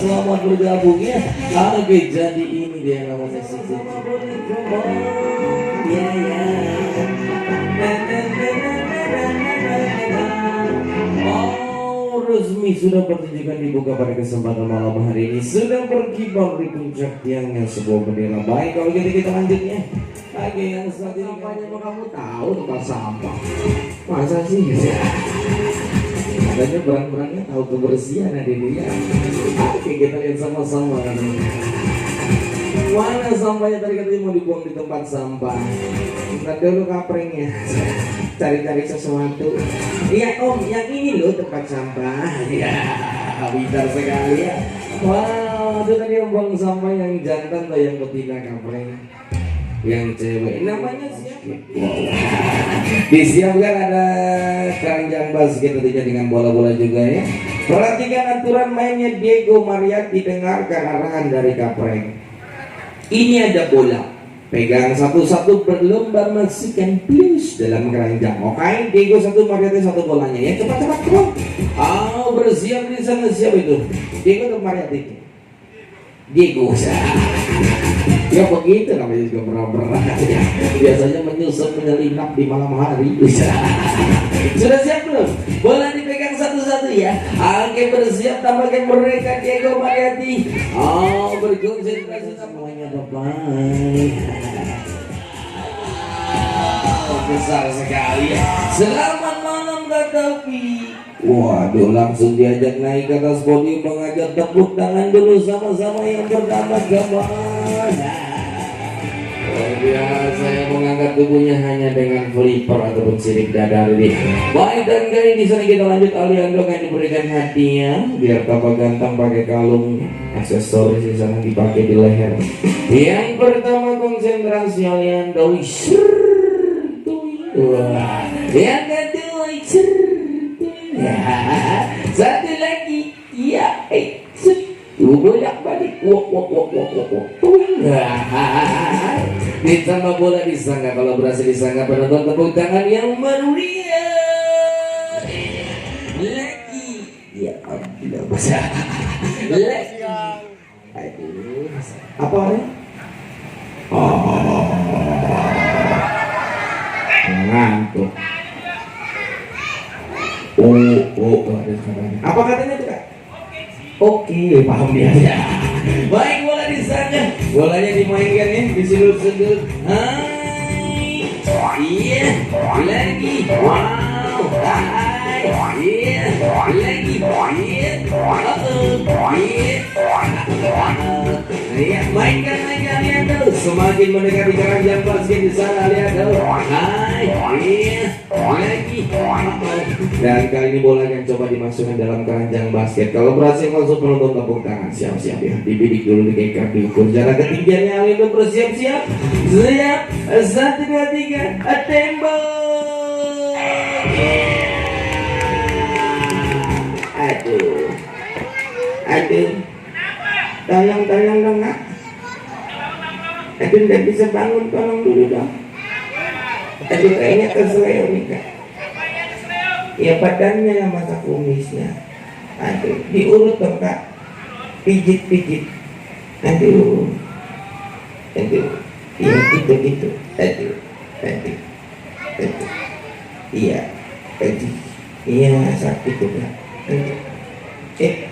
Selamat bergabung ya. Oke, jadi ini dia namanya Sisi. Ya ya. Oh, resmi sudah pertunjukan dibuka pada kesempatan malam hari ini. Sudah berkibar di puncak tiangnya sebuah bendera. Baik, kalau gitu kita lanjutnya. Oke, yang saat ini kamu tahu tempat sampah. Masa sih? Katanya berang-berangnya tahu kebersihan ada dia. Oke, kita lihat sama-sama kan. Mana sampahnya tadi katanya mau dibuang di tempat sampah. Kita dulu kaprengnya. Cari-cari sesuatu. Iya om, yang ini loh tempat sampah. Ya, pintar sekali ya. Wow, itu tadi yang buang sampah yang jantan atau yang betina kapreng. Yang cewek namanya siapa? Disiapkan ada keranjang basket tentunya dengan bola-bola juga ya. Perhatikan aturan mainnya Diego Mariatti, dengarkan arahan dari kapreng. Ini ada bola, pegang satu-satu berlomba masukkan plus dalam keranjang. Oke, Diego satu, Mariatti satu bolanya ya. Cepat-cepat bro. Oh, bersiap di sana. Siapa itu? Diego atau Mariatti? Diego. Ya begitu namanya juga berat-berat ya. Biasanya menyusup menyelinap di malam hari. Sudah siap belum? Bola dipegang satu-satu ya. Oke, bersiap, tambahkan mereka Diego Mariatti. Oh, berkonsentrasi semuanya baik. Oh, besar sekali ya. Selamat malam Katapi. Waduh, langsung diajak naik ke atas podium, mengajak tepuk tangan dulu sama-sama yang pertama kemana. Luar biasa yang mengangkat tubuhnya hanya dengan flipper ataupun sirik dada ini. Baik, dan kali di sana kita lanjut. Aliando akan diberikan hadiah biar tambah ganteng pakai kalung aksesoris di sana dipakai di leher. Yang pertama konsentrasi Aliando. Yang kedua satu lagi ya, bolak-balik ditambah bola disangka. Kalau berhasil disangka, penonton tepuk tangan yang meriah lagi ya. Tidak bisa lagi. Aduh, apa ya? Oh, ngantuk. Oh, ada katanya. Apa katanya tuh Kak? Oke, paham dia ya. Baik, bola di sana. Bolanya dimainkan ya, disudut-sudut. Hai. Iya, lagi. Wow. Hai. Iya, lagi. Iya. Iya, mainkan lihat tuh. Semakin mendekati keranjang basket di sana, lihat tuh. Hai. Iya, lagi. Dan kali ini bola akan coba dimasukkan dalam keranjang basket. Kalau berhasil masuk, penonton tepuk tangan. Siap-siap ya, dibidik dulu, dikekar, diukur jarak ketinggiannya. Aliando bersiap-siap. Siap, 1, 2, 3, tembak. Aduh, tolong dong nak. Aduh, nggak bisa bangun, tolong dulu dong. Aduh, kayaknya kesleo nih Kak. Ya badannya yang masa kumisnya. Aduh, diurut dong Kak. Pijit. Aduh. Iya gitu. Aduh. Iya. Iya sakit tuh Kak. Lagi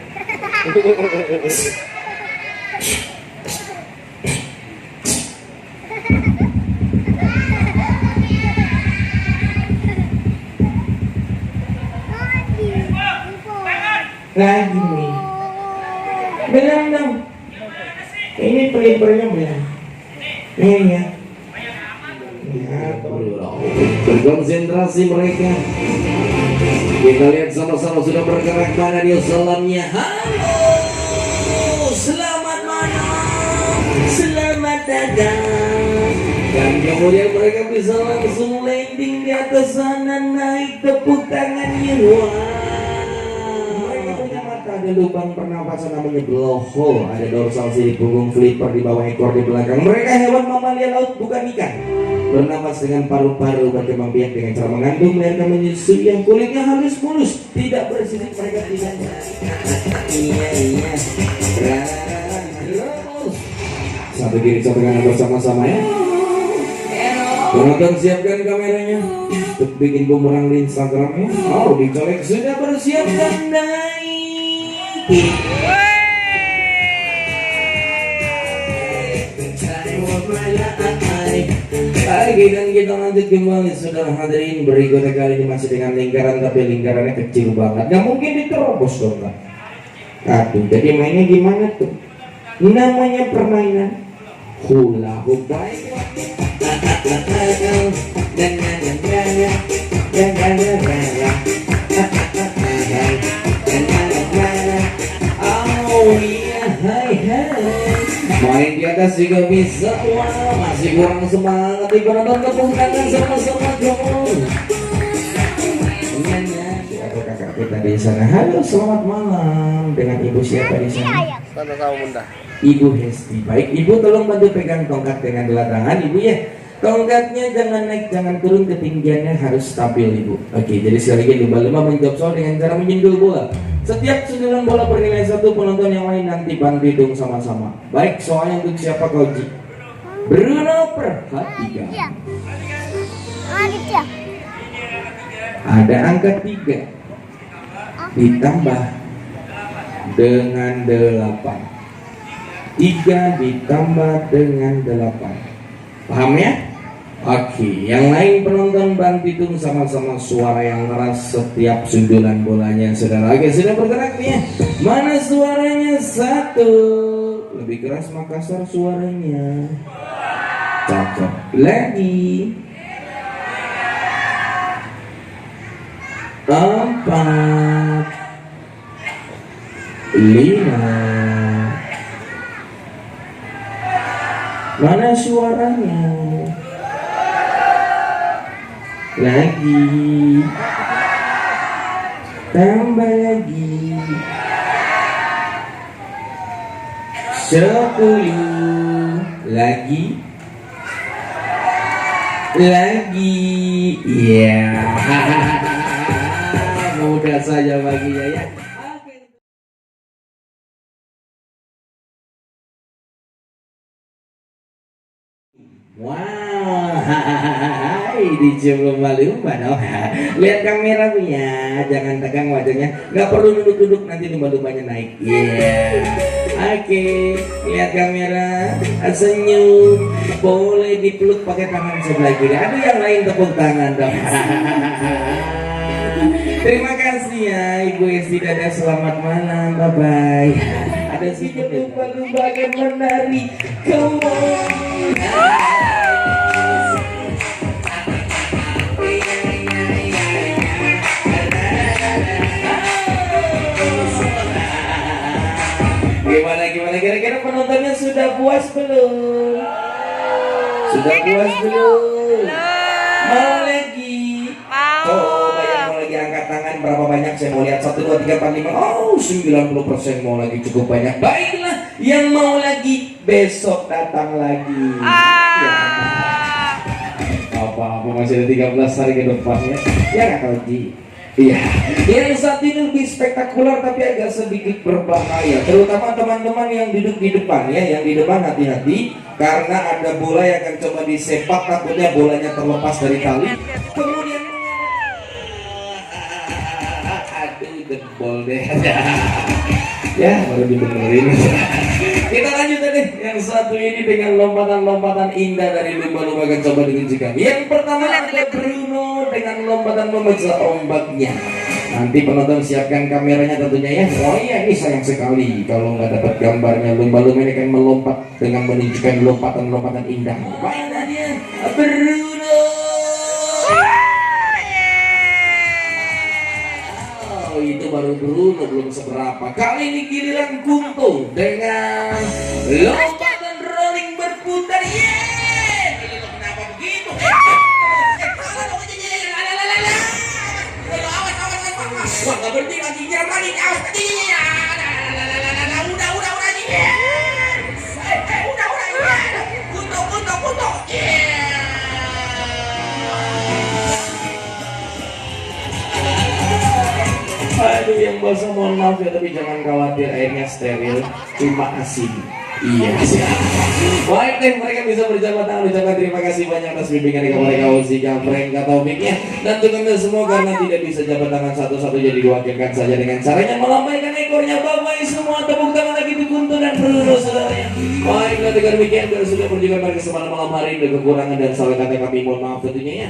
nih. Benar dong. Ini pelipernya benar. Ini ya. Berkonsentrasi mereka. Kita lihat sama-sama sudah bergerak mana dia salamnya. Halo, selamat malam, selamat datang. Dan kemudian mereka bisa langsung landing di atas sana, naik tepuk tangannya. Mereka punya mata, ada lubang pernapasan namanya blowhole, ada dorsal sirip punggung, flipper di bawah ekor di belakang. Mereka hewan mamalia laut bukan ikan. Bernapas dengan paru-paru, berkembang biak dengan cara mengandung, melahirkan menyusui yang kulitnya halus mulus, tidak bersisik, mereka tidak. Iya. Satu kiri satu kanan bersama-sama ya. Penonton siapkan kameranya untuk bikin bumerang di Instagramnya. Oh, dicolek sudah bersiap dan naik. Baik, dan kita lanjut kembali saudara hadirin. Berikutnya kali ini masih dengan lingkaran, tapi lingkarannya kecil banget, nggak mungkin diterobos dong Kak. Aduh, jadi mainnya gimana tuh? Namanya permainan hula hoop. Baik, oh iya, hai. Main di atas juga bisa. Wah, masih kurang semangat di penonton, tepuk tangan sama-sama dong. Siapa kakak kita di sana? Halo, selamat malam. Dengan ibu siapa di sana? Sama-sama Bunda. Ibu Hesti. Baik, ibu tolong bantu pegang tongkat dengan dua tangan, ibu ya. Tongkatnya jangan naik, jangan turun, ketinggiannya harus stabil ibu. Oke, jadi sekali lagi lumba-lumba menjawab soal dengan cara menyundul bola. Setiap sundulan bola bernilai 1, penonton yang lain nanti bantu hitung sama-sama. Baik, soalnya untuk siapa kau Ji? Bruno, perhatikan. Ada angka 3 ditambah dengan 8. 3 ditambah dengan 8. Paham ya? Oke, yang lain penonton bantu hitung sama-sama suara yang keras setiap sundulan bolanya. Saudara, oke, sudah bergerak nih ya. Mana suaranya? 1. Lebih keras Makassar suaranya. Cakep. Lagi. 4. 5. Mana suaranya? Lagi. Tambah lagi. 10. Lagi. Iya. Mudah saja baginya ya. Wow, dicium lumba-lumba dong. Lihat kamera punya, jangan tegang wajahnya. Nggak perlu duduk-duduk, nanti lumba-lumbanya naik. Oke, lihat kamera, senyum. Boleh dipeluk pakai tangan sebelah kiri. Ada yang lain tepuk tangan dong. Terima kasih ya Ibu Esti, dadah, selamat malam, bye bye. Ada sih lumba-lumba akan menari. Come on. Gimana kira-kira penontonnya sudah puas belum? Sudah puas belum? Mau lagi? Oh, banyak mau lagi, angkat tangan berapa banyak? Saya mau lihat 1, 2, 3, 4, 5. Oh, 90% mau lagi, cukup banyak. Baiklah, yang mau lagi besok datang lagi. Ya. Apa-apa masih ada 13 hari ke depannya. Ya nggak tahu Ji. Iya, yang saat ini lebih spektakuler tapi agak sedikit berbahaya, terutama teman-teman yang duduk di depan ya. Yang di depan hati-hati karena ada bola yang akan coba disepak, takutnya bolanya terlepas dari tali. Kemudian aduh, jebol deh. Ya, baru dibenerin. Kita lanjut tadi. Yang satu ini dengan lompatan-lompatan indah dari lumba-lumba akan coba ditunjukkan. Yang pertama ada Bruno dengan lompatan memecah ombaknya. Nanti penonton siapkan kameranya tentunya ya. Oh iya, ini sayang sekali kalau nggak dapat gambarnya. Lumba-lumba ini akan melompat dengan menunjukkan lompatan-lompatan indah. Mainannya Bruno. Oh, itu baru Bruno, belum seberapa. Kali ini giliran Kunto dengan lompatan rolling berputar. Yeay! Kenapa begitu? Wah, nggak berhenti lagi, nyerang lagi, awas tadi. Udah, Kunto. Aduh, yang basah mohon maaf ya, tapi jangan khawatir, airnya steril. Terima kasih. Iya, siap. Baik deh, mereka bisa berjabat tangan. Ucapkan terima kasih banyak atas bimbingan dari mereka Uzi, Frank, Taufik ya. Dan untuk anda semua karena tidak bisa jabat tangan satu-satu, jadi diwakilkan saja dengan caranya melambaikan ekornya. Bapak semua tepuk tangan lagi di Kunto dan Bruno saudaranya. Baiklah, dengan demikian sudah berjuang pada kesempatan malam hari. Ada kekurangan dan salah kata kami mohon maaf tentunya ya.